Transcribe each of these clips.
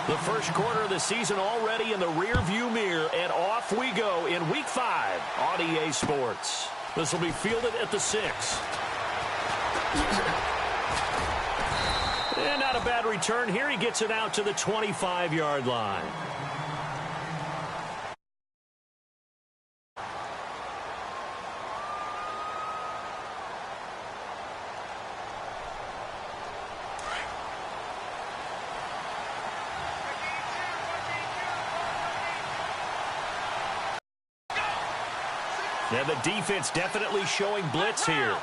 The first quarter of the season already in the rearview mirror, and off we go in Week 5 on EA Sports. This will be fielded at the 6. And not a bad return here. He gets it out to the 25-yard line. Now the defense definitely showing blitz here.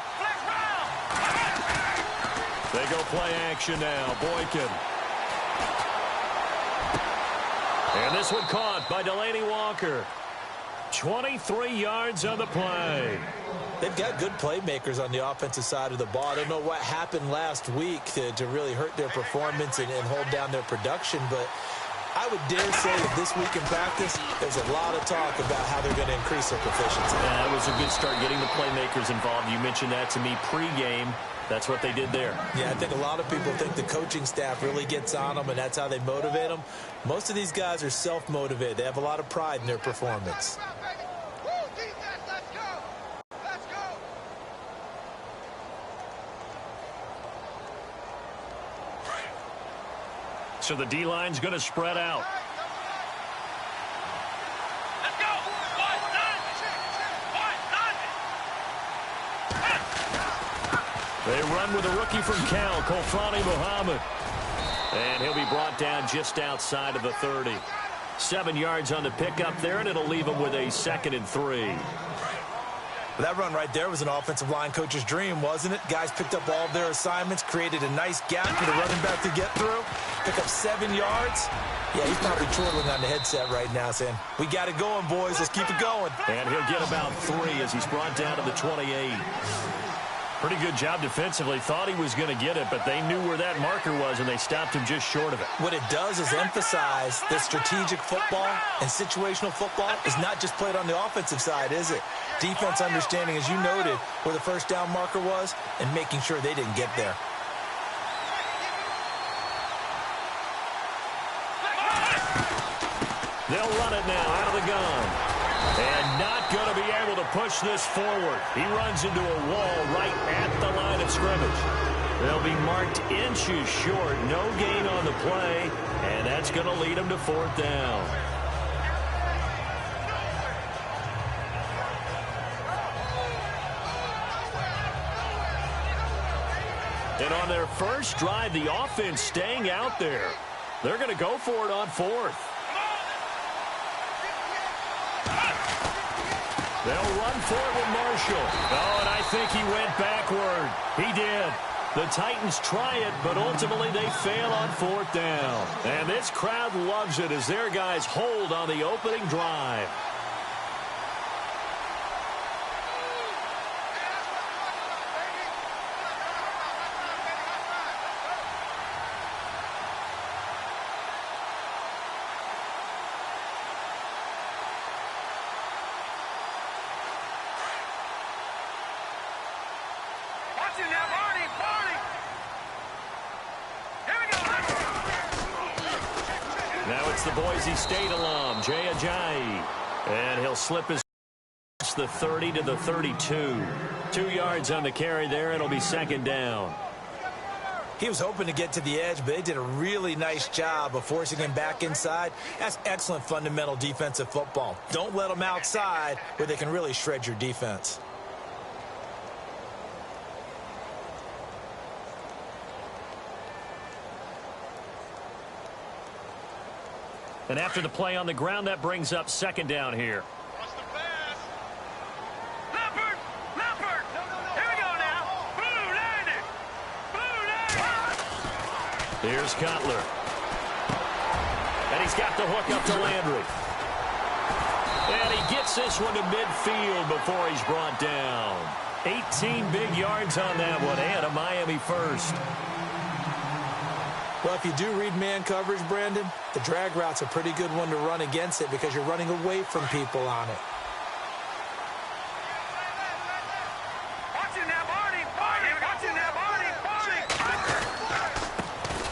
They go play action now. Boykin. And this one caught by Delaney Walker. 23 yards on the play. They've got good playmakers on the offensive side of the ball. I don't know what happened last week to really hurt their performance and hold down their production, but I would dare say that this week in practice, there's a lot of talk about how they're going to increase their proficiency. Yeah, that was a good start getting the playmakers involved. You mentioned that to me pregame. That's what they did there. Yeah, I think a lot of people think the coaching staff really gets on them, and that's how they motivate them. Most of these guys are self-motivated. They have a lot of pride in their performance. So the D-line's going to spread out. Let's go. They run with a rookie from Cal, Kofrani Muhammad. And he'll be brought down just outside of the 30. 7 yards on the pickup there, and it'll leave him with a 2nd and 3. That run right there was an offensive line coach's dream, wasn't it? Guys picked up all of their assignments, created a nice gap for the running back to get through, pick up 7 yards. Yeah, he's probably chortling on the headset right now saying, we got it going, boys. Let's keep it going. And he'll get about 3 as he's brought down to the 28. Pretty good job defensively. Thought he was going to get it, but they knew where that marker was, and they stopped him just short of it. What it does is emphasize that strategic football and situational football is not just played on the offensive side, is it? Defense understanding, as you noted, where the first down marker was and making sure they didn't get there. They'll run it now out of the gun. And not going to be able to push this forward. He runs into a wall right at the line of scrimmage. They'll be marked inches short. No gain on the play. And that's going to lead them to 4th down. And on their first drive, the offense staying out there. They're going to go for it on 4th. They'll run for it with Marshall. Oh, and I think he went backward. He did. The Titans try it, but ultimately they fail on 4th down. And this crowd loves it as their guys hold on the opening drive. Now it's the Boise State alum, Jay Ajayi. And he'll slip his the 30 to the 32. 2 yards on the carry there. It'll be 2nd down. He was hoping to get to the edge, but they did a really nice job of forcing him back inside. That's excellent fundamental defensive football. Don't let them outside where they can really shred your defense. And after the play on the ground, that brings up 2nd down here. Leopard! Here we go now. Blue landed! Here's Cutler. And he's got the hook up to Landry. And he gets this one to midfield before he's brought down. 18 big yards on that one, and a Miami first. Well, if you do read man coverage, Brandon, the drag route's a pretty good one to run against it because you're running away from people on it.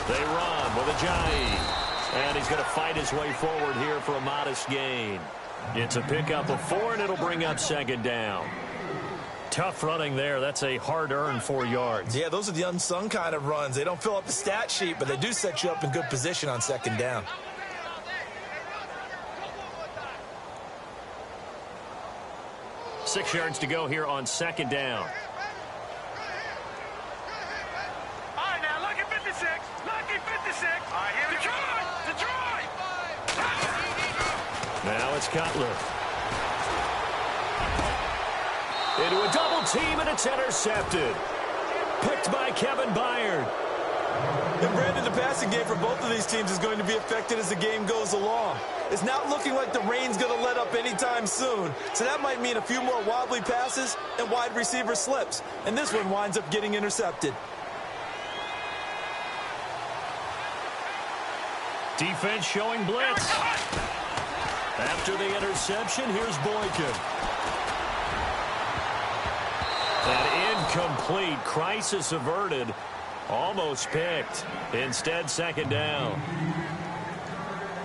They run with Ajayi. And he's going to fight his way forward here for a modest gain. It's a pickup of 4, and it'll bring up second down. Tough running there. That's a hard-earned 4 yards. Yeah, those are the unsung kind of runs. They don't fill up the stat sheet, but they do set you up in good position on second down. Six yards to go here on second down. All right, now, lucky 56. Lucky 56. All right, here we go. Detroit! Now it's Cutler. Into a double team, and it's intercepted. Picked by Kevin Byard. And Brandon, the passing game for both of these teams is going to be affected as the game goes along. It's not looking like the rain's going to let up anytime soon, so that might mean a few more wobbly passes and wide receiver slips. And this one winds up getting intercepted. Defense showing blitz. After the interception, here's Boykin. An incomplete, crisis averted, almost picked. Instead, second down.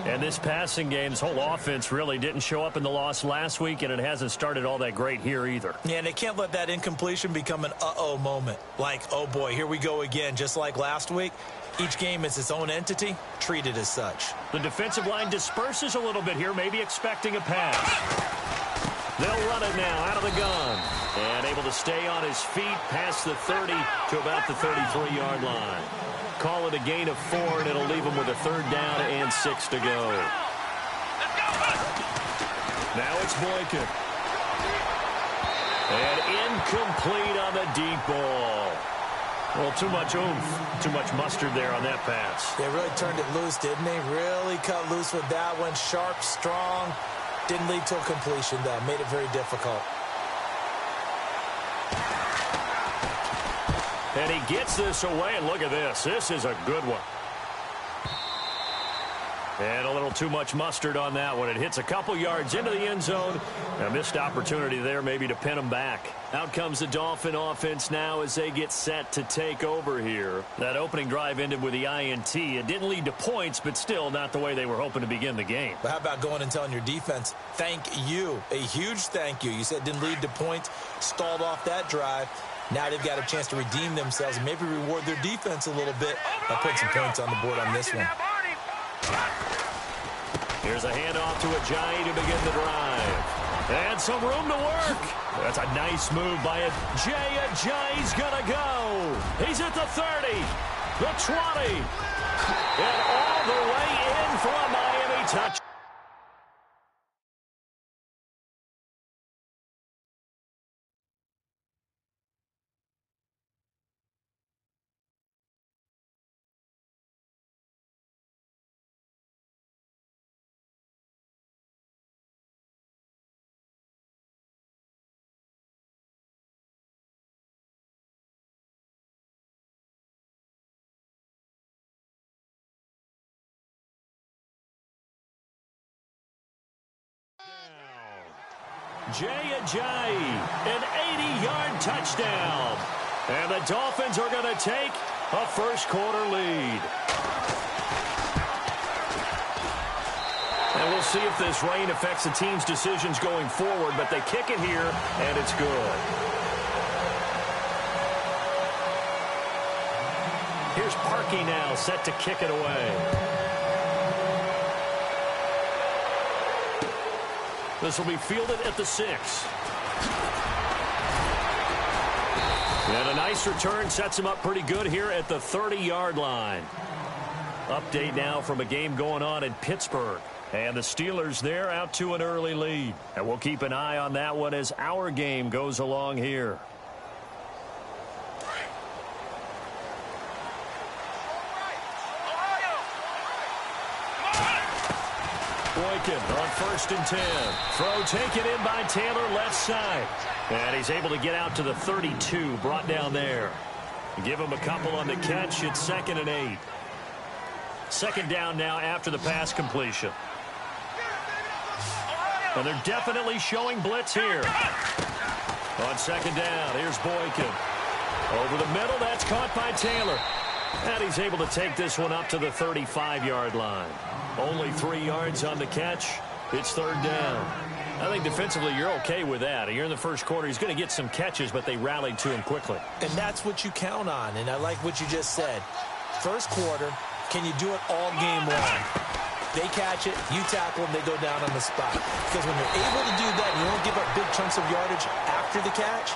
And this passing game's whole offense really didn't show up in the loss last week, and it hasn't started all that great here either. Yeah, and they can't let that incompletion become an uh-oh moment. Like, oh boy, here we go again, just like last week. Each game is its own entity, treated as such. The defensive line disperses a little bit here, maybe expecting a pass. They'll run it now out of the gun. And able to stay on his feet past the 30 to about the 33-yard line. Call it a gain of 4, and it'll leave him with a third down and 6 to go. Now it's Boykin. And incomplete on the deep ball. Well, too much oomph, too much mustard there on that pass. They really turned it loose, didn't they? Really cut loose with that one. Sharp, strong. Didn't lead to a completion, though. Made it very difficult. And he gets this away, and look at this. This is a good one. And a little too much mustard on that one. It hits a couple yards into the end zone. A missed opportunity there maybe to pin him back. Out comes the Dolphin offense now as they get set to take over here. That opening drive ended with the INT. It didn't lead to points, but still not the way they were hoping to begin the game. But how about going and telling your defense, thank you. A huge thank you. You said it didn't lead to points, stalled off that drive. Now they've got a chance to redeem themselves and maybe reward their defense a little bit by putting some points on the board on this one. Here's a handoff to Ajayi to begin the drive. And some room to work. That's a nice move by Ajayi's gonna go. He's at the 30, the 20, and all the way in for a Miami touch. Ajayi, an 80-yard touchdown. And the Dolphins are going to take a first-quarter lead. And we'll see if this rain affects the team's decisions going forward, but they kick it here, and it's good. Here's Parkey now, set to kick it away. This will be fielded at the 6. And a nice return sets him up pretty good here at the 30-yard line. Update now from a game going on in Pittsburgh. And the Steelers there out to an early lead. And we'll keep an eye on that one as our game goes along here. Boykin on 1st and 10. Throw taken in by Taylor left side. And he's able to get out to the 32, brought down there. Give him a couple on the catch. It's 2nd and 8. Second down now after the pass completion. And they're definitely showing blitz here. On second down, here's Boykin. Over the middle, that's caught by Taylor. And he's able to take this one up to the 35-yard line. Only 3 yards on the catch. It's third down. I think defensively you're okay with that. Here in the first quarter, he's going to get some catches, but they rallied to him quickly. And that's what you count on, and I like what you just said. First quarter, can you do it all game long? They catch it, you tackle them, they go down on the spot. Because when you're able to do that and you don't give up big chunks of yardage after the catch,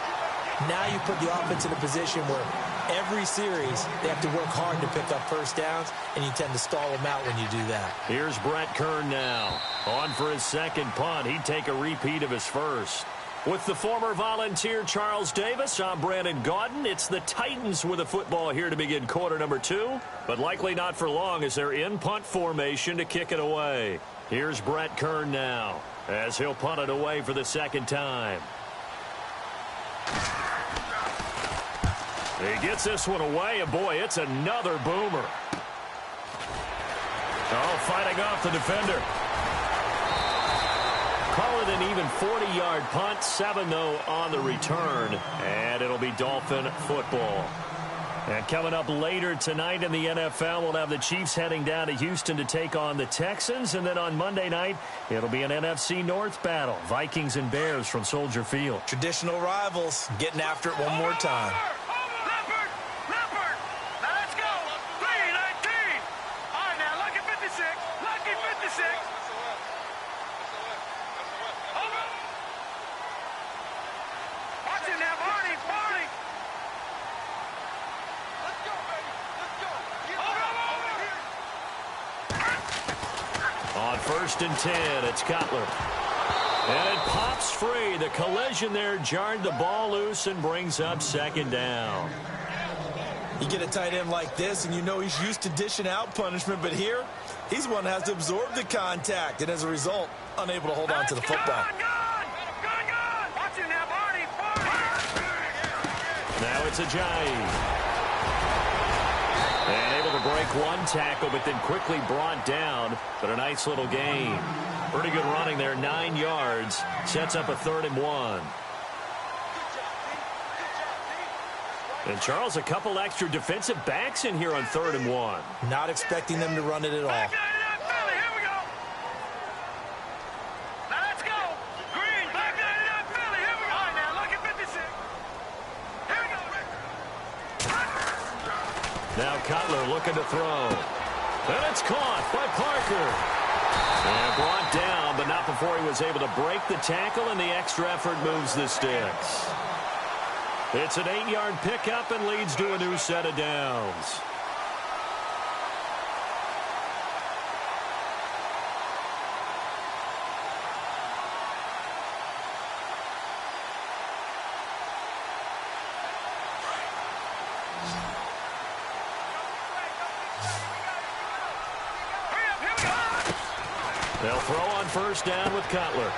now you put the offense in a position where every series they have to work hard to pick up first downs, and you tend to stall them out when you do that. Here's Brett Kern now. On for his second punt. He'd take a repeat of his first. With the former Volunteer Charles Davis, I'm Brandon Gaudin. It's the Titans with the football here to begin quarter number 2, but likely not for long as they're in punt formation to kick it away. Here's Brett Kern now as he'll punt it away for the second time. He gets this one away, and boy, it's another boomer. Oh, fighting off the defender. Call it an even 40-yard punt, 7 though on the return, and it'll be Dolphin football. And coming up later tonight in the NFL, we'll have the Chiefs heading down to Houston to take on the Texans, and then on Monday night, it'll be an NFC North battle, Vikings and Bears from Soldier Field. Traditional rivals getting after it one more time. First and 10, it's Cutler. And it pops free. The collision there jarred the ball loose and brings up second down. You get a tight end like this, and you know he's used to dishing out punishment, but here, he's one that has to absorb the contact, and as a result, unable to hold on to the football. Now it's Ajayi. And able to break one tackle, but then quickly brought down. But a nice little gain. Pretty good running there, 9 yards. Sets up a 3rd and 1. And Charles, a couple extra defensive backs in here on 3rd and 1. Not expecting them to run it at all. Now Cutler looking to throw. And it's caught by Parker. And brought down, but not before he was able to break the tackle, and the extra effort moves the sticks. It's an 8-yard pickup and leads to a new set of downs. They'll throw on first down with Cutler.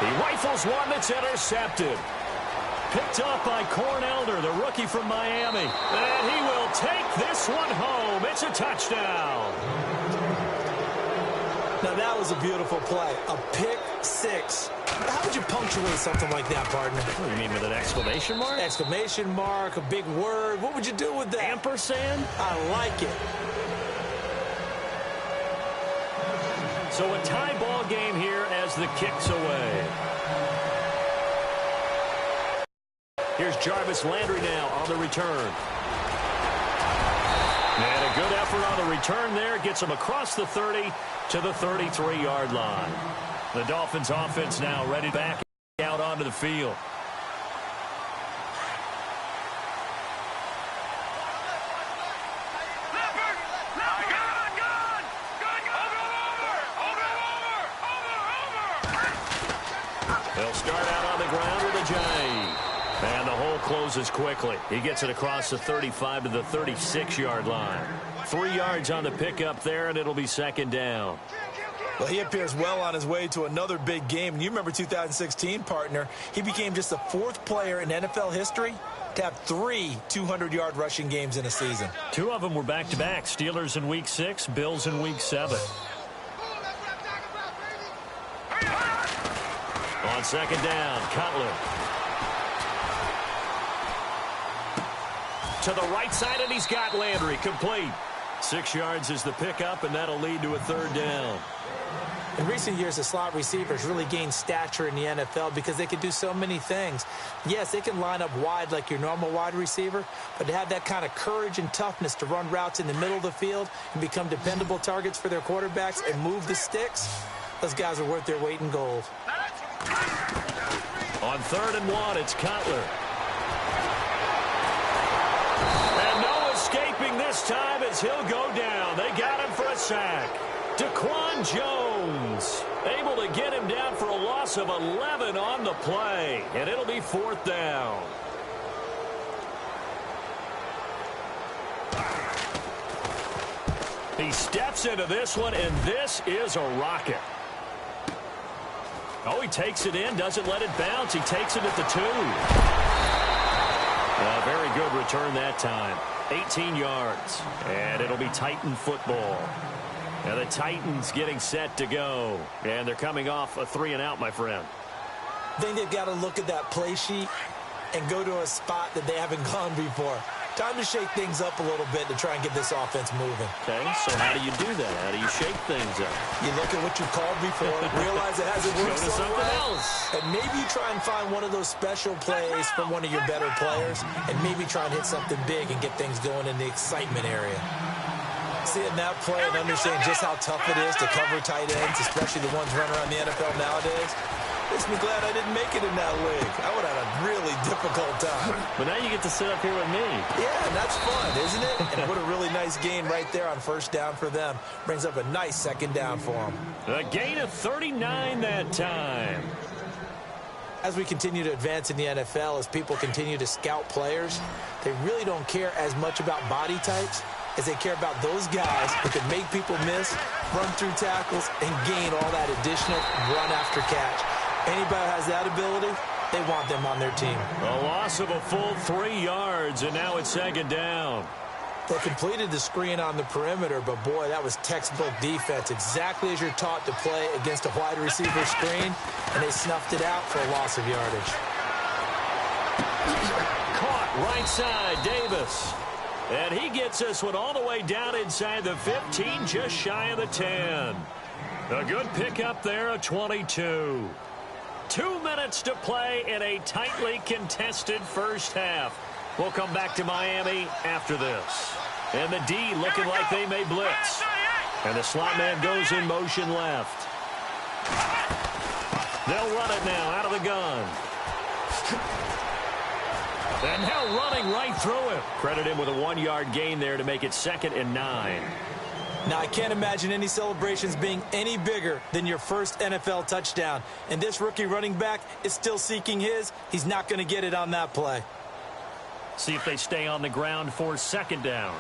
He rifles one that's intercepted. Picked up by Cornelder, the rookie from Miami. And he will take this one home. It's a touchdown. Now that was a beautiful play. A pick six. How would you punctuate something like that, partner? What do you mean, with an exclamation mark? Exclamation mark, a big word. What would you do with that? Ampersand? I like it. So a tie ball game here as the kick's away. Here's Jarvis Landry now on the return. And a good effort on the return there. Gets him across the 30 to the 33-yard line. The Dolphins offense now ready back out onto the field. They'll start out on the ground with Ajayi. And the hole closes quickly. He gets it across the 35 to the 36-yard line. 3 yards on the pickup there, and it'll be second down. Well, he appears well on his way to another big game. And you remember 2016, partner. He became just the 4th player in NFL history to have 3 200-yard rushing games in a season. 2 of them were back-to-back. Steelers in Week 6, Bills in Week 7. On second down, Cutler. To the right side, and he's got Landry complete. 6 yards is the pickup, and that'll lead to a third down. In recent years, the slot receivers really gained stature in the NFL because they can do so many things. Yes, they can line up wide like your normal wide receiver, but to have that kind of courage and toughness to run routes in the middle of the field and become dependable targets for their quarterbacks and move the sticks, those guys are worth their weight in gold. On 3rd and 1, it's Cutler. And no escaping this time as he'll go down. They got him for a sack. Daquan Jones able to get him down for a loss of 11 on the play, and it'll be 4th down. He steps into this one, and this is a rocket. Oh, he takes it in, doesn't let it bounce. He takes it at the 2. Very good return that time. 18 yards, and it'll be Titan football. Now the Titans getting set to go, and they're coming off a 3-and-out, my friend. I think they've got to look at that play sheet and go to a spot that they haven't gone before. Time to shake things up a little bit to try and get this offense moving. Okay, so how do you do that? How do you shake things up? You look at what you called before, realize it hasn't worked so well, else. and maybe you try and find one of those special plays from one of your better players, and maybe try and hit something big and get things going in the excitement area. Seeing that play and understanding just how tough it is to cover tight ends, especially the ones running around the NFL nowadays, makes me glad I didn't make it in that league. I would have had a really difficult time. But now you get to sit up here with me. Yeah, and that's fun, isn't it? And what a really nice gain right there on 1st down for them. Brings up a nice 2nd down for them. A gain of 39 that time. As we continue to advance in the NFL, as people continue to scout players, they really don't care as much about body types as they care about those guys who can make people miss, run through tackles, and gain all that additional run after catch. Anybody who has that ability, they want them on their team. A loss of a full 3 yards, and now it's 2nd down. They completed the screen on the perimeter, but boy, that was textbook defense. Exactly as you're taught to play against a wide receiver screen, and they snuffed it out for a loss of yardage. Caught right side, Davis. And he gets this one all the way down inside the 15, just shy of the 10. A good pickup there, a 22. 2 minutes to play in a tightly contested first half. We'll come back to Miami after this. And the D looking like they may blitz. And the slot man goes in motion left. They'll run it now out of the gun. And now running right through him. Credit him with a 1-yard gain there to make it 2nd and 9. Now, I can't imagine any celebrations being any bigger than your first NFL touchdown. And this rookie running back is still seeking his. He's not going to get it on that play. See if they stay on the ground for 2nd down.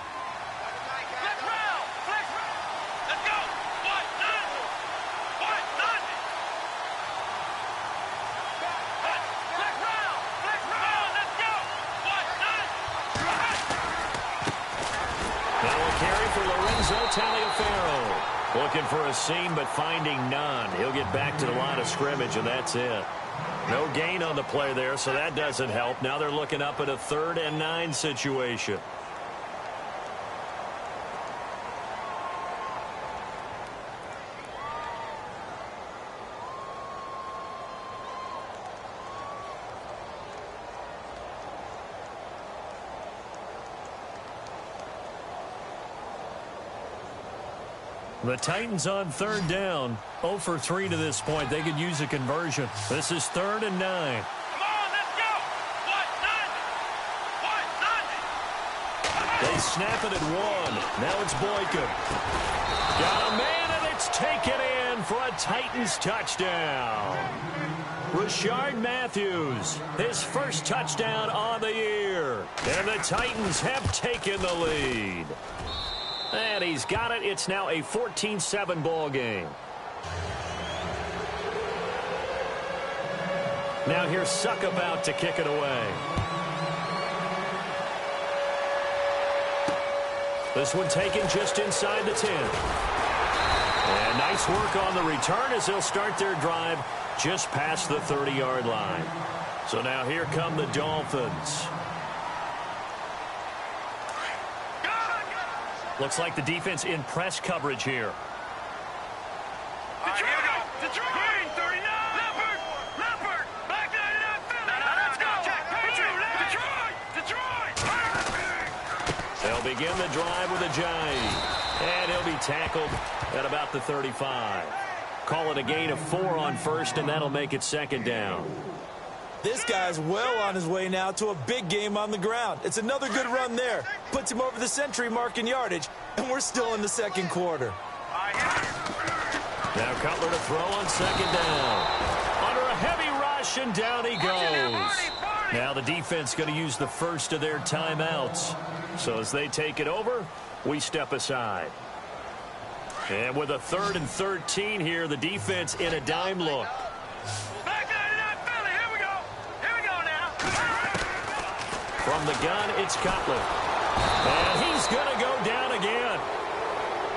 Looking for a seam, but finding none. He'll get back to the line of scrimmage, and that's it. No gain on the play there, so that doesn't help. Now they're looking up at a 3rd and 9 situation. The Titans on 3rd down. 0 for 3 to this point. They could use a conversion. This is 3rd and 9. Come on, let's go. They snap it at 1. Now it's Boykin. Got a man, and it's taken in for a Titans touchdown. Rashard Matthews, his first touchdown on the year. And the Titans have taken the lead. And he's got it. It's now a 14-7 ball game. Now here's Suck about to kick it away. This one taken just inside the 10. And nice work on the return as they'll start their drive just past the 30-yard line. So now here come the Dolphins. Looks like the defense in press coverage here. Detroit! Detroit! Green, 39! Leopard! Black 99 Philly! Now let's go! Detroit! They'll begin the drive with a jive. And he'll be tackled at about the 35. Call it a gain of 4 on first, and that'll make it second down. This guy's well on his way now to a big game on the ground. It's another good run there. Puts him over the century mark in yardage, and we're still in the second quarter. Now Cutler to throw on second down. Under a heavy rush, and down he goes. Now the defense going to use the first of their timeouts. So as they take it over, we step aside. And with a 3rd and 13 here, the defense in a dime look. From the gun, it's Cutler. And he's going to go down again.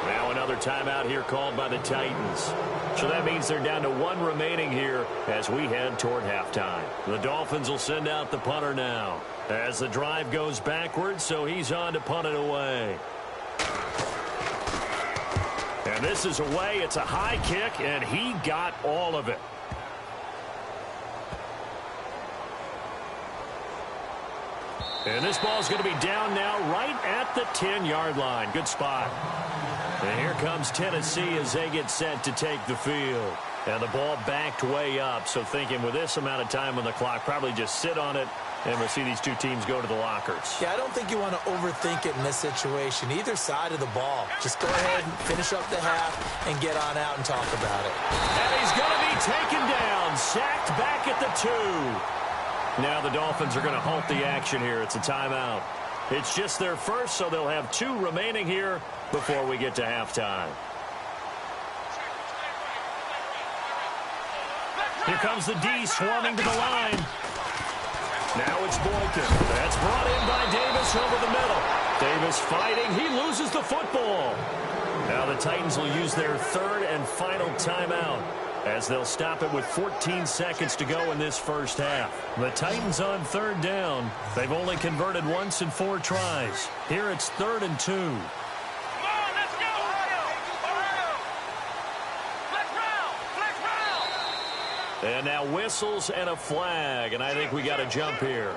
Now another timeout here called by the Titans. So that means they're down to 1 remaining here as we head toward halftime. The Dolphins will send out the punter now as the drive goes backwards, so he's on to punt it away. And this is away. It's a high kick, and he got all of it. And this ball's going to be down now right at the 10-yard line. Good spot. And here comes Tennessee as they get set to take the field. And the ball backed way up, so thinking with this amount of time on the clock, probably just sit on it, and we'll see these two teams go to the lockers. Yeah, I don't think you want to overthink it in this situation. Either side of the ball. Just go ahead and finish up the half and get on out and talk about it. And he's going to be taken down, sacked back at the 2. Now the Dolphins are going to halt the action here. It's a timeout. It's just their first, so they'll have 2 remaining here before we get to halftime. Here comes the D swarming to the line. Now it's Boykin. That's brought in by Davis over the middle. Davis fighting. He loses the football. Now the Titans will use their 3rd and final timeout as they'll stop it with 14 seconds to go in this first half. The Titans on 3rd down. They've only converted once in 4 tries. Here it's 3rd and 2. And now whistles and a flag, and I think we got a jump here.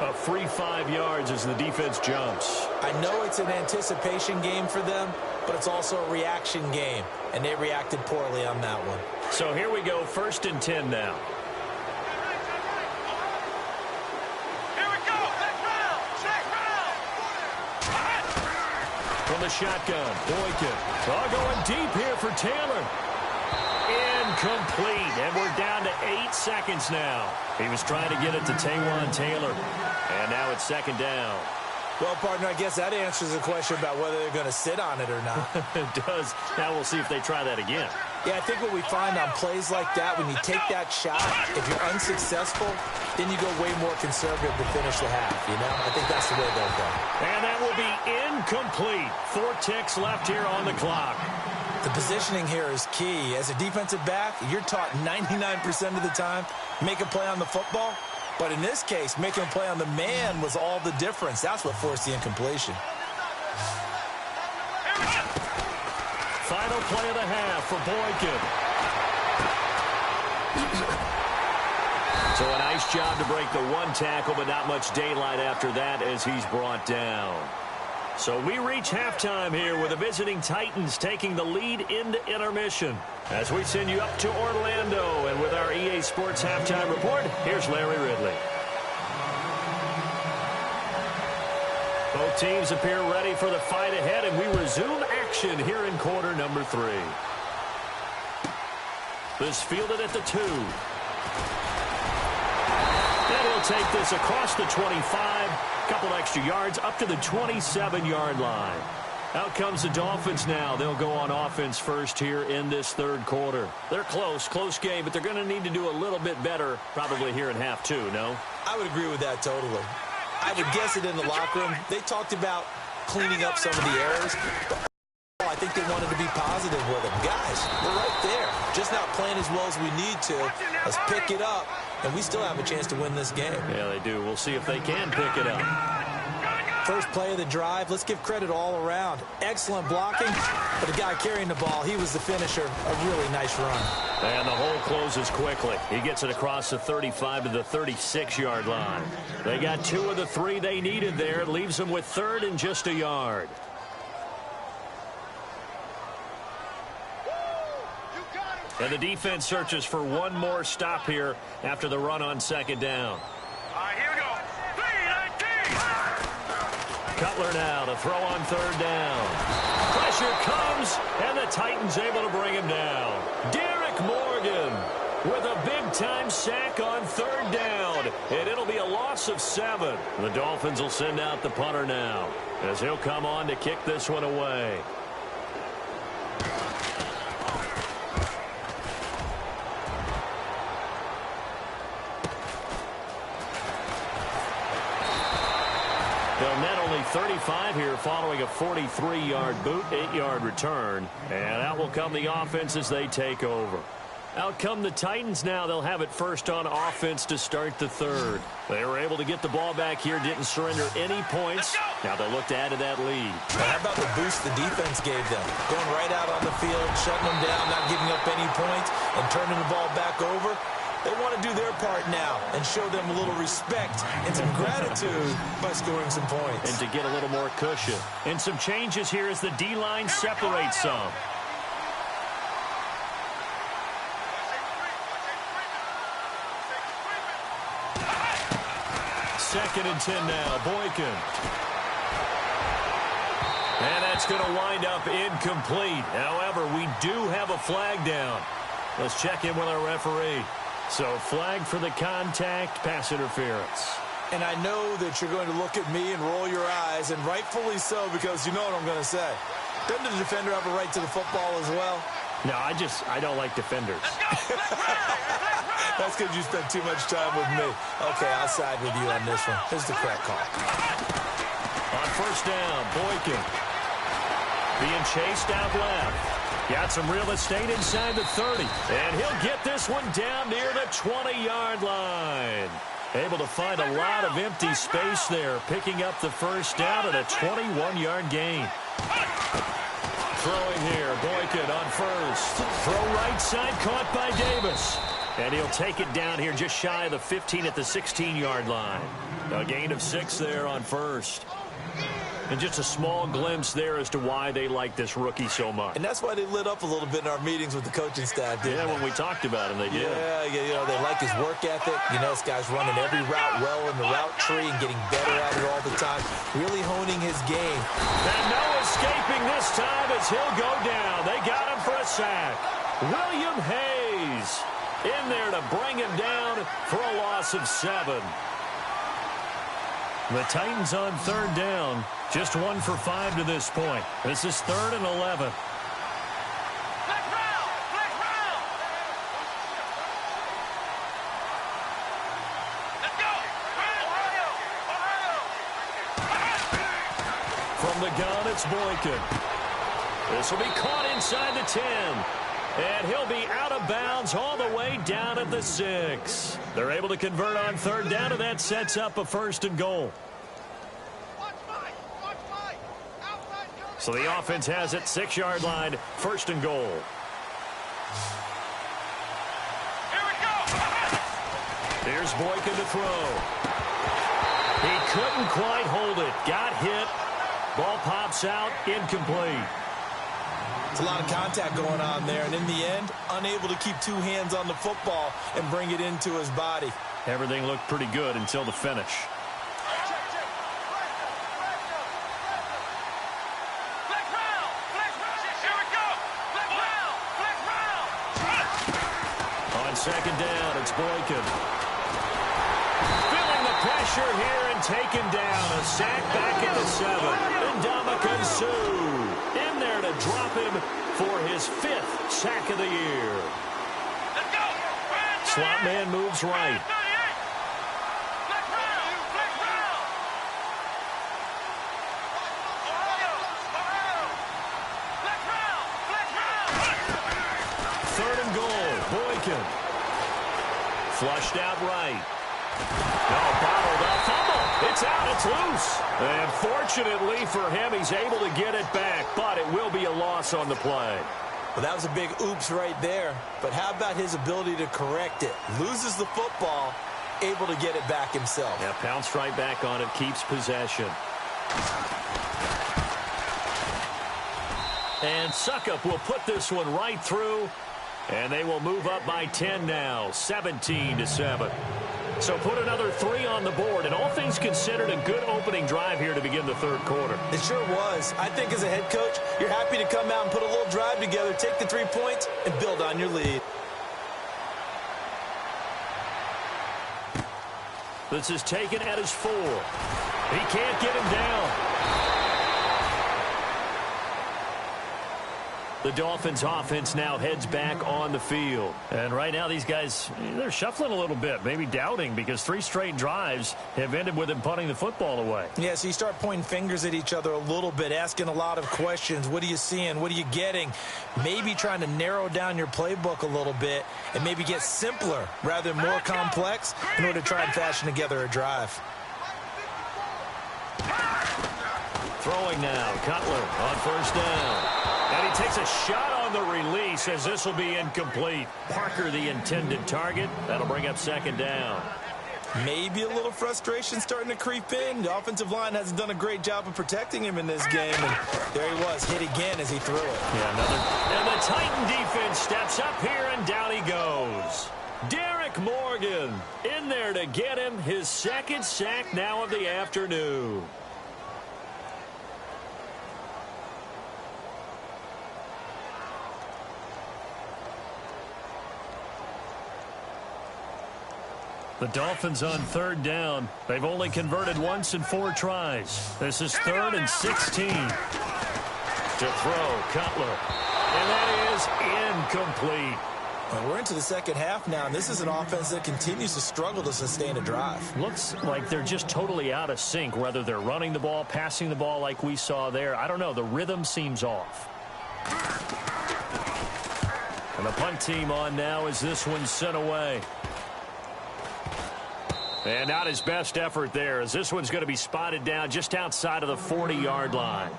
A free 5 yards as the defense jumps. I know it's an anticipation game for them, but it's also a reaction game, and they reacted poorly on that one. So here we go, 1st and 10 now. Here we go. From the shotgun, Boykin. Going deep here for Taylor. Incomplete, and we're down to 8 seconds now. He was trying to get it to Taywan Taylor, and now it's 2nd down. Well, partner, I guess that answers the question about whether they're going to sit on it or not. It does. Now we'll see if they try that again. Yeah, I think what we find on plays like that, when you take that shot, if you're unsuccessful, then you go way more conservative to finish the half, you know? I think that's the way they'll go. And that will be incomplete. 4 ticks left here on the clock. The positioning here is key. As a defensive back, you're taught 99% of the time, make a play on the football. But in this case, making a play on the man was all the difference. That's what forced the incompletion. Final play of the half for Boykin. So a nice job to break the 1 tackle, but not much daylight after that as he's brought down. So we reach halftime here with the visiting Titans taking the lead into intermission. As we send you up to Orlando, and with our EA Sports Halftime Report, here's Larry Ridley. Both teams appear ready for the fight ahead, and we resume action here in quarter number 3. This fielded at the 2. And he'll take this across the 25. Couple extra yards up to the 27-yard line. Out comes the Dolphins now. They'll go on offense first here in this 3rd quarter. They're close game, but they're going to need to do a little bit better probably here in half 2, no? I would agree with that totally. I would guess it in the locker room. They talked about cleaning up some of the errors. I think they wanted to be positive with them. Guys, we're right there. Just not playing as well as we need to. Let's pick it up, and we still have a chance to win this game. Yeah, they do. We'll see if they can pick it up. First play of the drive, let's give credit all around. Excellent blocking, but the guy carrying the ball, he was the finisher. A really nice run. And the hole closes quickly. He gets it across the 35 to the 36-yard line. They got 2 of the 3 they needed there. It leaves them with 3rd and just a yard. And the defense searches for one more stop here after the run on 2nd down. All right, here we go. 3-19. Cutler now to throw on 3rd down. Pressure comes, and the Titans able to bring him down. Derek Morgan with a big-time sack on 3rd down, and it'll be a loss of 7. The Dolphins will send out the punter now, as he'll come on to kick this one away. They'll net only 35 here following a 43-yard boot, 8-yard return. And out will come the offense as they take over. Out come the Titans now. They'll have it first on offense to start the 3rd. They were able to get the ball back here, didn't surrender any points. Now they'll look to add to that lead. How about the boost the defense gave them? Going right out on the field, shutting them down, not giving up any points, and turning the ball back over. They want to do their part now and show them a little respect and some gratitude by scoring some points. And to get a little more cushion. And some changes here as the D-line separates some. Second and 10 now. Boykin. And that's going to wind up incomplete. However, we do have a flag down. Let's check in with our referee. So flag for the contact, pass interference. And I know that you're going to look at me and roll your eyes, and rightfully so, because you know what I'm going to say. Doesn't the defender have a right to the football as well? No, I don't like defenders. That's because you spent too much time with me. Okay, I'll side with you on this one. Here's the correct call. On 1st down, Boykin being chased out left. Got some real estate inside the 30. And he'll get this one down near the 20-yard line. Able to find a lot of empty space there, picking up the 1st down at a 21-yard gain. Throwing here, Boykin on 1st. Throw right side, caught by Davis. And he'll take it down here just shy of the 15 at the 16-yard line. A gain of 6 there on 1st. And just a small glimpse there as to why they like this rookie so much. And that's why they lit up a little bit in our meetings with the coaching staff, didn't they? When we talked about him, they did. Yeah, you know, they like his work ethic. You know, this guy's running every route well in the route tree and getting better at it all the time. Really honing his game. And no escaping this time as he'll go down. They got him for a sack. William Hayes in there to bring him down for a loss of 7. The Titans on 3rd down. Just 1 for 5 to this point. This is 3rd and 11. Let's go. From the gun, it's Boykin. This will be caught inside the 10. And he'll be out of bounds all the way down at the 6. They're able to convert on 3rd down, and that sets up a 1st and goal. So the offense has it, 6-yard line, 1st and goal. Here we go. Here's Boykin to throw. He couldn't quite hold it. Got hit. Ball pops out, incomplete. It's a lot of contact going on there, and in the end, unable to keep 2 hands on the football and bring it into his body. Everything looked pretty good until the finish. On 2nd down, it's Boykin. Feeling the pressure here and taken down. A sack back at the 7. And Ndamukong Suh in there to drop him for his 5th sack of the year. Let's go. Slot man moves right. Flushed out right. No, bottled up, fumble. It's out. It's loose. And fortunately for him, he's able to get it back, but it will be a loss on the play. Well, that was a big oops right there. But how about his ability to correct it? Loses the football, able to get it back himself. Yeah, pounced right back on it, keeps possession. And Suckup will put this one right through, and they will move up by 10 now, 17-7. So put another 3 on the board, and all things considered, a good opening drive here to begin the third quarter. It sure was. I think as a head coach, you're happy to come out and put a little drive together, take the 3 points, and build on your lead. This is taken at his 4. He can't get him down. The Dolphins offense now heads back on the field. And right now these guys, they're shuffling a little bit, maybe doubting, because 3 straight drives have ended with them punting the football away. Yeah, so you start pointing fingers at each other a little bit, asking a lot of questions. What are you seeing? What are you getting? Maybe trying to narrow down your playbook a little bit and maybe get simpler rather than more complex in order to try and fashion together a drive. Throwing now, Cutler on first down. And he takes a shot on the release as this will be incomplete. Parker, the intended target. That'll bring up second down. Maybe a little frustration starting to creep in. The offensive line hasn't done a great job of protecting him in this game. And there he was, hit again as he threw it. Yeah, another. And the Titan defense steps up here, and down he goes. Derek Morgan in there to get him his second sack now of the afternoon. The Dolphins on third down. They've only converted once in 4 tries. This is 3rd and 16. To throw, Cutler. And that is incomplete. Well, we're into the second half now, and this is an offense that continues to struggle to sustain a drive. Looks like they're just totally out of sync, whether they're running the ball, passing the ball like we saw there. I don't know. The rhythm seems off. And the punt team on now as this one's sent away. And not his best effort there, as this one's going to be spotted down just outside of the 40-yard line.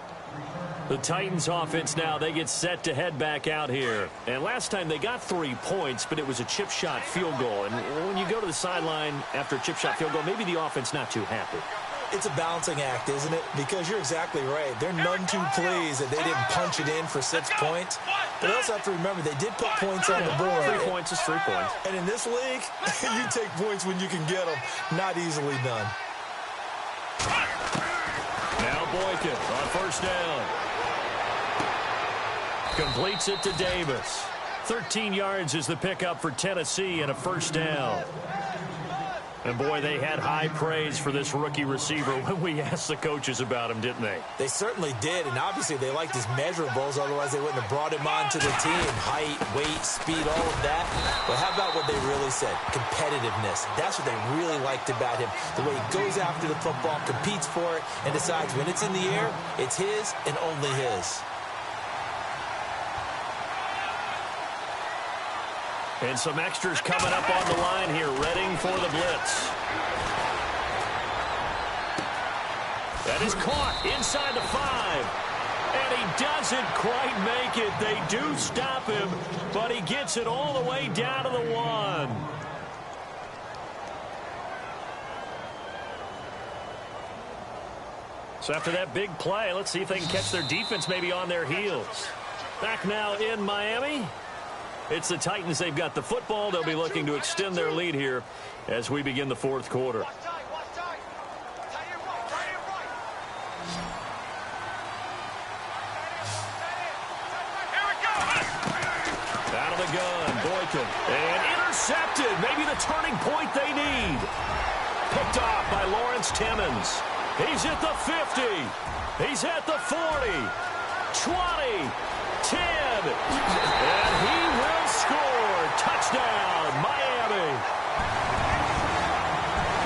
The Titans offense now, they get set to head back out here. And last time they got 3 points, but it was a chip shot field goal. And when you go to the sideline after a chip shot field goal, maybe the offense not too happy. It's a balancing act, isn't it? Because you're exactly right. They're none too pleased that they didn't punch it in for 6 points. But I also have to remember they did put points on the board. 3 points is 3 points. And in this league, you take points when you can get them. Not easily done. Now Boykin on first down. Completes it to Davis. 13 yards is the pickup for Tennessee and a first down. And, boy, they had high praise for this rookie receiver when we asked the coaches about him, didn't they? They certainly did, and obviously they liked his measurables. Otherwise, they wouldn't have brought him onto the team. Height, weight, speed, all of that. But how about what they really said? Competitiveness. That's what they really liked about him. The way he goes after the football, competes for it, and decides when it's in the air, it's his and only his. And some extras coming up on the line here, readying for the blitz. That is caught inside the 5. And he doesn't quite make it. They do stop him, but he gets it all the way down to the 1. So after that big play, let's see if they can catch their defense maybe on their heels. Back now in Miami. It's the Titans. They've got the football. They'll be looking to extend their lead here as we begin the fourth quarter. Out of the gun, Boykin. And intercepted. Maybe the turning point they need. Picked off by Lawrence Timmons. He's at the 50. He's at the 40. 20. 10. And he will score. Touchdown, Miami.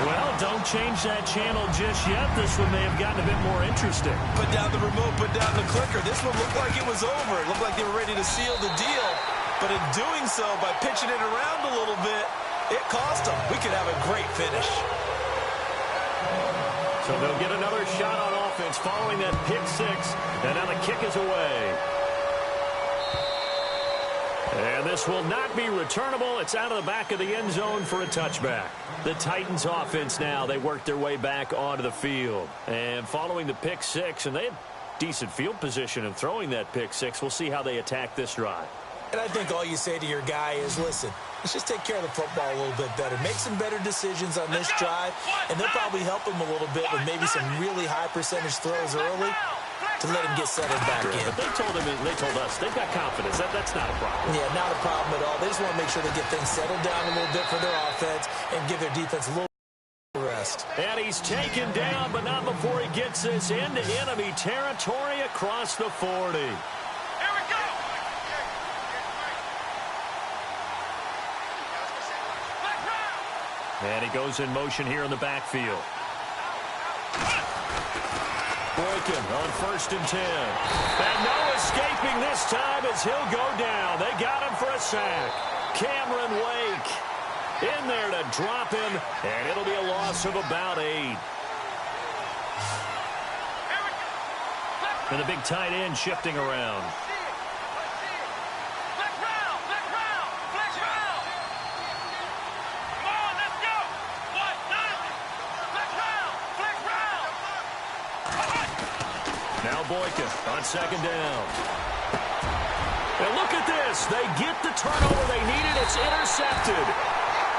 Well, don't change that channel just yet. This one may have gotten a bit more interesting. Put down the remote, put down the clicker. This one looked like it was over. It looked like they were ready to seal the deal. But in doing so, by pitching it around a little bit, it cost them. We could have a great finish. So they'll get another shot on offense following that pick six. And now the kick is away. And this will not be returnable. It's out of the back of the end zone for a touchback. The Titans offense now, they work their way back onto the field. And following the pick six, and they have decent field position in throwing that pick six. We'll see how they attack this drive. And I think all you say to your guy is, listen, let's just take care of the football a little bit better. Make some better decisions on this drive, and they'll probably help him a little bit with maybe some really high percentage throws early to let him get settled back in. But they told us, they've got confidence. That's not a problem. Yeah, not a problem at all. They just want to make sure they get things settled down a little bit for their offense and give their defense a little rest. And he's taken down, but not before he gets this into enemy territory across the 40. And he goes in motion here in the backfield. Boykin on 1st and 10. And no escaping this time as he'll go down. They got him for a sack. Cameron Wake in there to drop him, and it'll be a loss of about 8. And the big tight end shifting around. Now Boykin on 2nd down. And look at this. They get the turnover they needed. It's intercepted.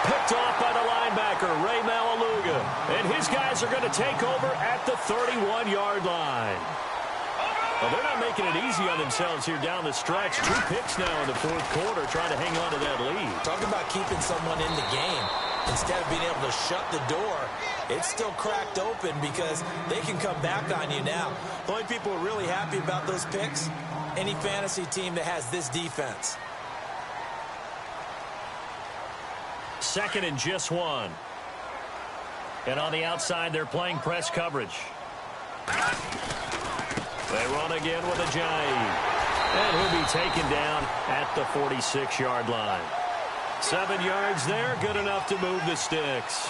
Picked off by the linebacker, Ray Malaluga. And his guys are going to take over at the 31-yard line. Well, they're not making it easy on themselves here down the stretch. 2 picks now in the 4th quarter trying to hang on to that lead. Talk about keeping someone in the game. Instead of being able to shut the door, it's still cracked open because they can come back on you now. The only people who are really happy about those picks, any fantasy team that has this defense. 2nd and just 1. And on the outside, they're playing press coverage. They run again with Ajayi. And he'll be taken down at the 46-yard line. 7 yards there, good enough to move the sticks.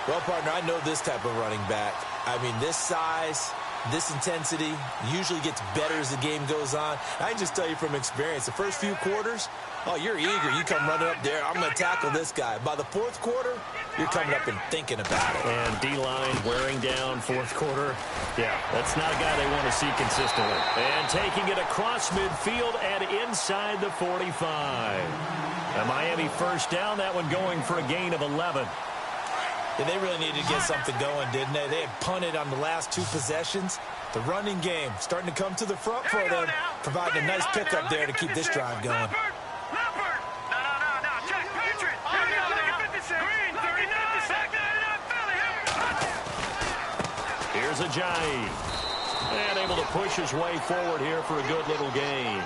Well, partner, I know this type of running back. I mean, this size, this intensity usually gets better as the game goes on. I can just tell you from experience, the first few quarters, oh, you're eager. You come running up there, I'm going to tackle this guy. By the 4th quarter, you're coming up and thinking about it. And D-line wearing down 4th quarter. Yeah, that's not a guy they want to see consistently. And taking it across midfield and inside the 45. A Miami 1st down, that one going for a gain of 11. Yeah, they really needed to get something going, didn't they? They had punted on the last 2 possessions. The running game starting to come to the front for them, providing a nice pickup there to keep this drive going. Here's Ajayi. And able to push his way forward here for a good little gain.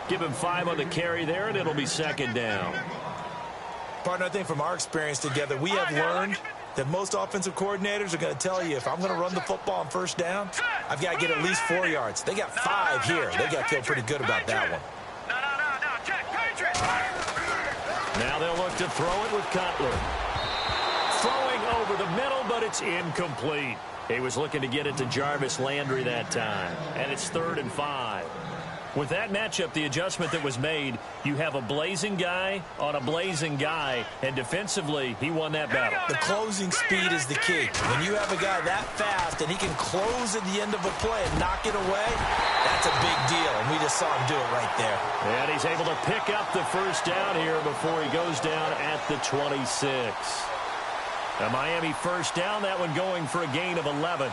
Give him 5 on the carry there, and it'll be 2nd down. Partner, I think from our experience together, we have learned that most offensive coordinators are going to tell you, if I'm going to run the football on 1st down, I've got to get at least 4 yards. They got 5 here. They got to feel pretty good about that one. Now they'll look to throw it with Cutler. Throwing over the middle, but it's incomplete. He was looking to get it to Jarvis Landry that time. And it's 3rd and 5. With that matchup, the adjustment that was made, you have a blazing guy on a blazing guy, and defensively, he won that battle. The closing speed is the key. When you have a guy that fast and he can close at the end of a play and knock it away, that's a big deal, and we just saw him do it right there. And he's able to pick up the 1st down here before he goes down at the 26. A Miami 1st down, that one going for a gain of 11.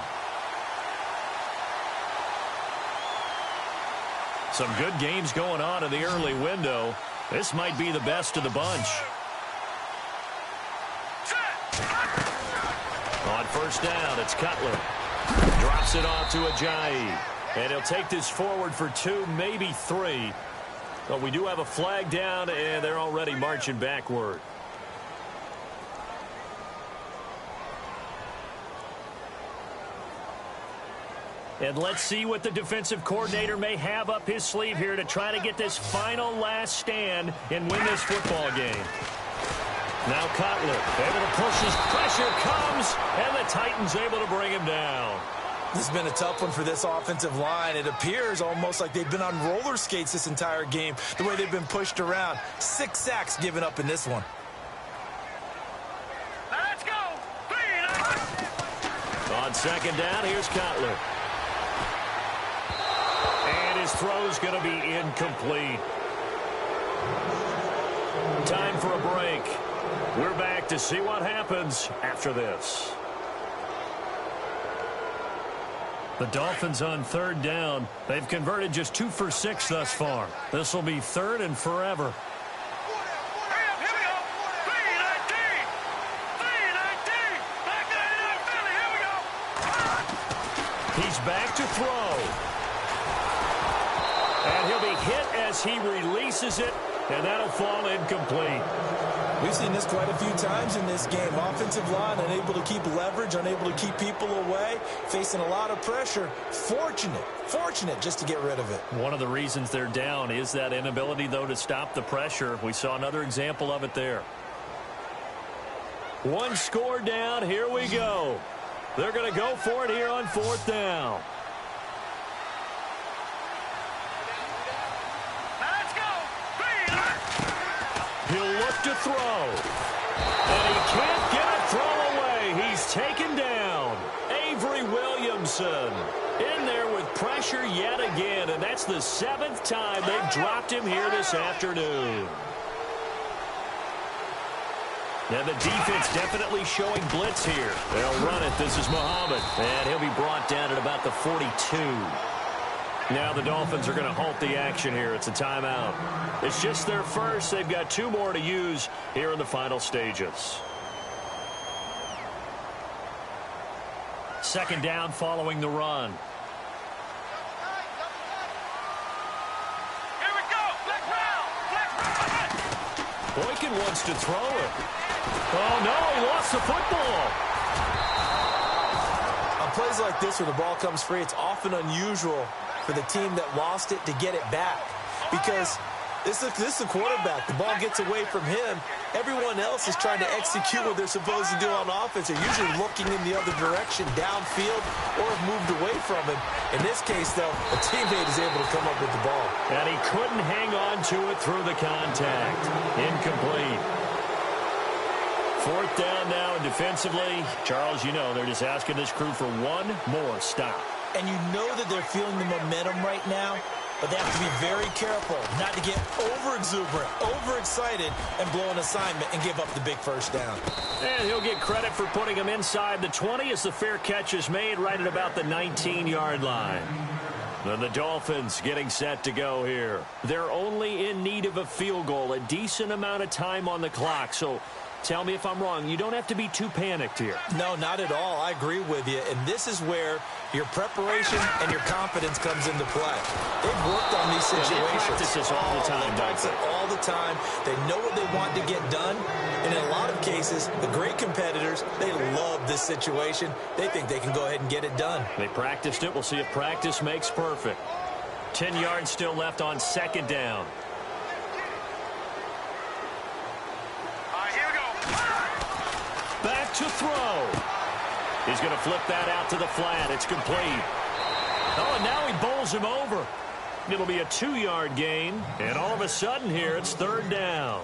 Some good games going on in the early window. This might be the best of the bunch. On 1st down, it's Cutler. Drops it off to Ajayi. And he'll take this forward for 2, maybe 3. But we do have a flag down, and they're already marching backward. And let's see what the defensive coordinator may have up his sleeve here to try to get this final last stand and win this football game. Now Cutler able to push his pressure comes, and the Titans able to bring him down. This has been a tough one for this offensive line. It appears almost like they've been on roller skates this entire game, the way they've been pushed around. 6 sacks given up in this one. Let's go. On second down, here's Cutler. And his throw's going to be incomplete. Time for a break. We're back to see what happens after this. The Dolphins on third down. They've converted just 2 for 6 thus far. This will be third and forever. Here we go. 3-19. 3-19. Back to Philly. Here we go. He's back to throw. And he'll be hit as he releases it, and that'll fall incomplete. We've seen this quite a few times in this game. Offensive line unable to keep leverage, unable to keep people away, facing a lot of pressure. Fortunate just to get rid of it. One of the reasons they're down is that inability, though, to stop the pressure. We saw another example of it there. One score down. Here we go. They're going to go for it here on fourth down. He'll look to throw. And he can't get a throw away. He's taken down. Avery Williamson in there with pressure yet again. And that's the 7th time they've dropped him here this afternoon. Now the defense definitely showing blitz here. They'll run it. This is Muhammad. And he'll be brought down at about the 42. Now the Dolphins are going to halt the action here. It's a timeout. It's just their first. They've got 2 more to use here in the final stages. Second down following the run. Here we go. Black round. Boykin wants to throw it. Oh, no, he lost the football. On plays like this where the ball comes free, it's often unusual for the team that lost it to get it back, because this is the quarterback. The ball gets away from him. Everyone else is trying to execute what they're supposed to do on offense. They're usually looking in the other direction, downfield, or have moved away from him. In this case, though, a teammate is able to come up with the ball. And he couldn't hang on to it through the contact. Incomplete. Fourth down now, and defensively, Charles, you know, they're just asking this crew for one more stop. And you know that they're feeling the momentum right now, but they have to be very careful not to get over-exuberant, overexcited, and blow an assignment and give up the big first down. And he'll get credit for putting him inside the 20 as the fair catch is made right at about the 19-yard line. And the Dolphins getting set to go here. They're only in need of a field goal, a decent amount of time on the clock, so tell me if I'm wrong. You don't have to be too panicked here. No, not at all. I agree with you. And this is where your preparation and your confidence comes into play. They've worked on these situations. They practice this all the time. They practice it all the time. They know what they want to get done. And in a lot of cases, the great competitors, they love this situation. They think they can go ahead and get it done. They practiced it. We'll see if practice makes perfect. 10 yards still left on second down. Back to throw. He's going to flip that out to the flat. It's complete. Oh, and now he bowls him over. It'll be a 2-yard gain. And all of a sudden here, it's third down.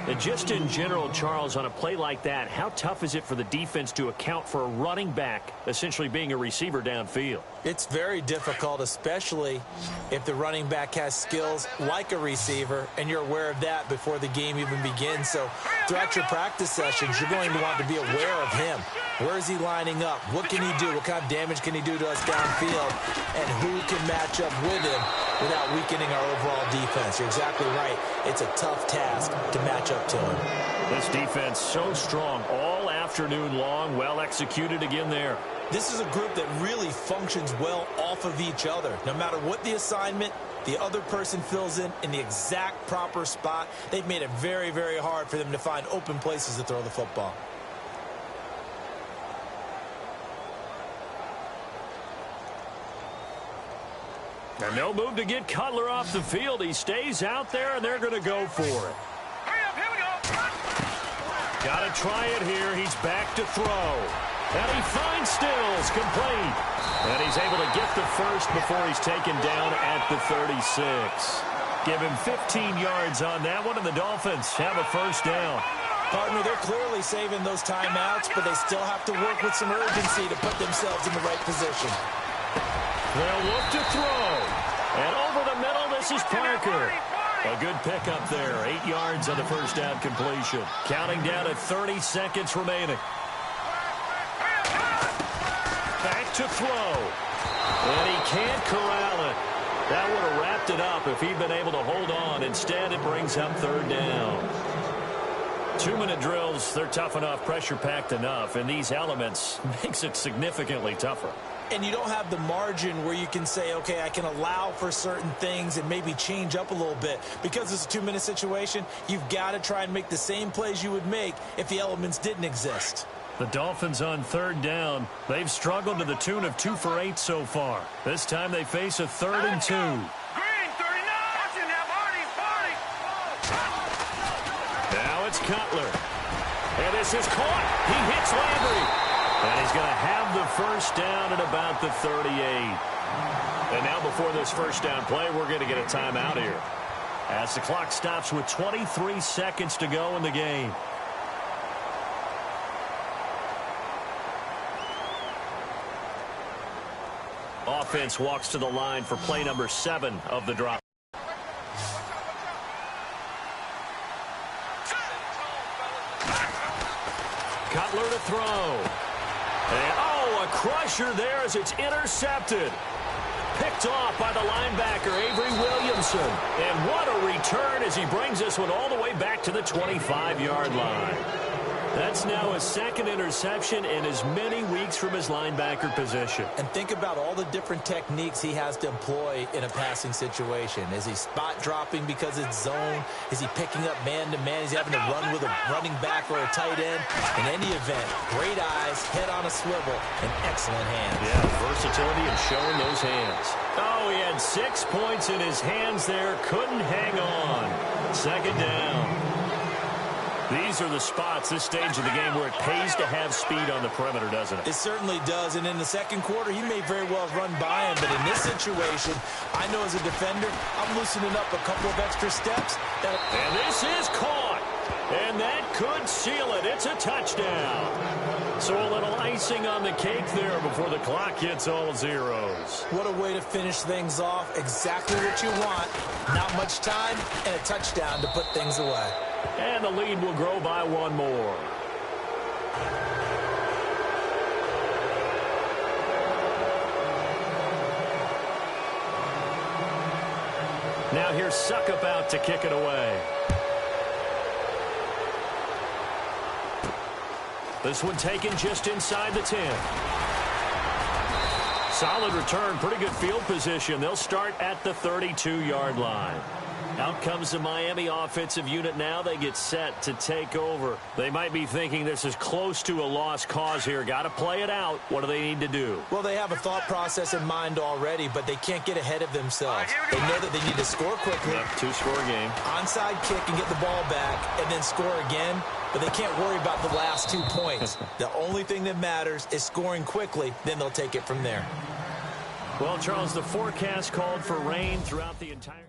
And just in general, Charles, on a play like that, how tough is it for the defense to account for a running back essentially being a receiver downfield? It's very difficult, especially if the running back has skills like a receiver, and you're aware of that before the game even begins. So throughout your practice sessions, you're going to want to be aware of him. Where is he lining up? What can he do? What kind of damage can he do to us downfield? And who can match up with him without weakening our overall defense? You're exactly right. It's a tough task to match up to him. This defense so strong all afternoon long, well executed again there. This is a group that really functions well off of each other. No matter what the assignment, the other person fills in the exact proper spot. They've made it very, very hard for them to find open places to throw the football. And no move to get Cutler off the field. He stays out there, and they're going to go for it. Hurry up, here we go. Got to try it here. He's back to throw. And he finds Stills, complete. And he's able to get the first before he's taken down at the 36. Give him 15 yards on that one, and the Dolphins have a first down. Partner, they're clearly saving those timeouts, but they still have to work with some urgency to put themselves in the right position. They'll look to throw. And over the middle, this is Parker. A good pickup there. 8 yards on the first down completion. Counting down at 30 seconds remaining. Back to throw. And he can't corral it. That would have wrapped it up if he'd been able to hold on. Instead, it brings up third down. 2-minute drills, they're tough enough, pressure-packed enough, and these elements makes it significantly tougher. And you don't have the margin where you can say, okay, I can allow for certain things and maybe change up a little bit. Because it's a 2-minute situation, you've got to try and make the same plays you would make if the elements didn't exist. The Dolphins on third down. They've struggled to the tune of 2 for 8 so far. This time they face a 3rd and 2. Green, 39. Watching that party. Now it's Cutler. And this is caught. He hits Landry. And he's going to have the first down at about the 38. And now before this first down play, we're going to get a timeout here. As the clock stops with 23 seconds to go in the game. Offense walks to the line for play number 7 of the drop. Cutler to throw. And, a crusher there as it's intercepted. Picked off by the linebacker, Avery Williamson. And what a return as he brings this one all the way back to the 25-yard line. That's now his 2nd interception in as many weeks from his linebacker position. And think about all the different techniques he has to employ in a passing situation. Is he spot dropping because it's zone? Is he picking up man-to-man? Is he having to run with a running back or a tight end? In any event, great eyes, head on a swivel, and excellent hands. Yeah, versatility and showing those hands. Oh, he had 6 points in his hands there. Couldn't hang on. 2nd down. These are the spots, this stage of the game, where it pays to have speed on the perimeter, doesn't it? It certainly does, and in the second quarter, he may very well run by him, but in this situation, I know as a defender, I'm loosening up a couple of extra steps. And this is caught, and that could seal it. It's a touchdown. So a little icing on the cake there before the clock hits all zeros. What a way to finish things off. Exactly what you want. Not much time, and a touchdown to put things away. And the lead will grow by 1 more. Now here's Suckup out to kick it away. This one taken just inside the 10. Solid return, pretty good field position. They'll start at the 32-yard line. Out comes the Miami offensive unit now. They get set to take over. They might be thinking this is close to a lost cause here. Got to play it out. What do they need to do? Well, they have a thought process in mind already, but they can't get ahead of themselves. They know that they need to score quickly. Yep, 2-score game. Onside kick and get the ball back and then score again. But they can't worry about the last 2 points. The only thing that matters is scoring quickly. Then they'll take it from there. Well, Charles, the forecast called for rain throughout the entire...